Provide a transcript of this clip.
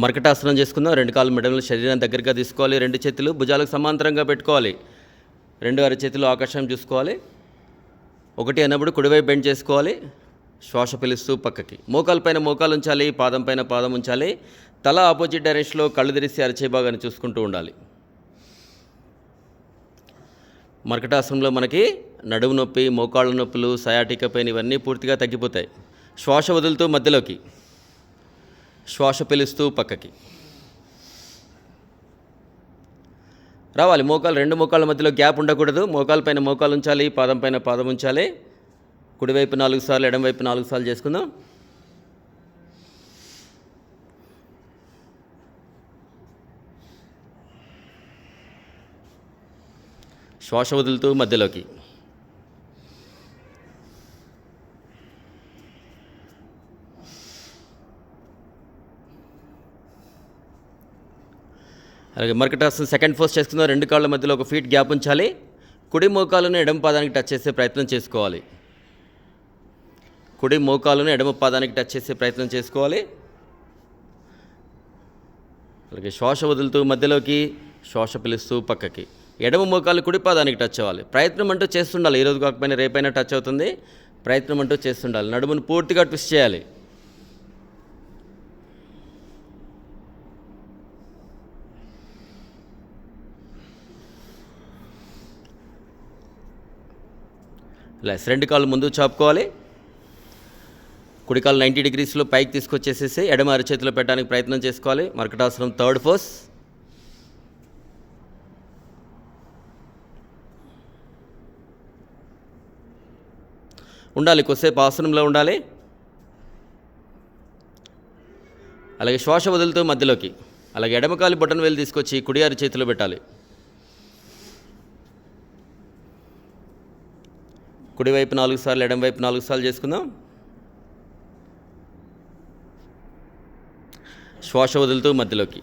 మర్కటాసనం చేసుకుందాం. 2 కాళ్ళు మెడలను శరీరం దగ్గరగా తీసుకోవాలి. 2 చేతులు భుజాలకు సమాంతరంగా పెట్టుకోవాలి. 2 అరచేతులు ఆకాశం చూసుకోవాలి. 1 అన్నప్పుడు కుడివైపు బెండ్ చేసుకోవాలి. శ్వాస పీలుస్తూ పక్కకి. మోకాలు పైన మోకాలు ఉంచాలి. పాదం పైన పాదం ఉంచాలి. తల ఆపోజిట్ డైరెక్షన్లో కళ్ళు తెరిసి అరచే భాగాన్ని చూసుకుంటూ ఉండాలి. మర్కటాసనంలో మనకి నడుము నొప్పి, మోకాళ్ళ నొప్పులు, సయాటికా పెయిన్ ఇవన్నీ పూర్తిగా తగ్గిపోతాయి. శ్వాస వదులుతూ మధ్యలోకి, శ్వాస పీలుస్తూ పక్కకి రావాలి. మోకాలు 2 మోకాళ్ళ మధ్యలో గ్యాప్ ఉండకూడదు. మోకాలు పైన మోకాలు ఉంచాలి. పాదం పైన పాదం ఉంచాలి. కుడివైపు 4 సార్లు, ఎడమవైపు 4 సార్లు చేసుకుందాం. శ్వాస వదులుతూ మధ్యలోకి. అలాగే మర్కటాసనం సెకండ్ పోజ్ చేసుకుందాం. 2 కాళ్ళ మధ్యలో 1 ఫీట్ గ్యాప్ ఉంచాలి. కుడి మోకాలను ఎడమ పాదానికి టచ్ చేసే ప్రయత్నం చేసుకోవాలి. కుడి మోకాలను ఎడమ పాదానికి టచ్ చేసే ప్రయత్నం చేసుకోవాలి. అలాగే శ్వాస వదులుతూ మధ్యలోకి, శ్వాస పిలుస్తూ పక్కకి. ఎడమ మోకాలు కుడి పాదానికి టచ్ అవ్వాలి. ప్రయత్నం అంటూ చేస్తుండాలి. ఈరోజు కాకపోయినా రేపైనా టచ్ అవుతుంది. ప్రయత్నం అంటూ చేస్తుండాలి. నడుమును పూర్తిగా ట్విస్ట్ చేయాలి. లెస్ 2 కాళ్ళు ముందు చాపుకోవాలి. కుడి కాళ్ళు 90 డిగ్రీస్లో పైకి తీసుకొచ్చేసేసి ఎడమ అరచేతిలో పెట్టడానికి ప్రయత్నం చేసుకోవాలి. మర్కటాసనం థర్డ్ పోజ్. ఉండాలి, కొద్దిసేపు ఆసనంలో ఉండాలి. అలాగే శ్వాస వదులుతూ మధ్యలోకి. అలాగే ఎడమకాలి బొటన వేలు తీసుకొచ్చి కుడి అరచేతిలో పెట్టాలి. కుడివైపు 4 సార్లు, ఎడమవైపు 4 సార్లు చేసుకుందాం. శ్వాస వదులుతూ మధ్యలోకి.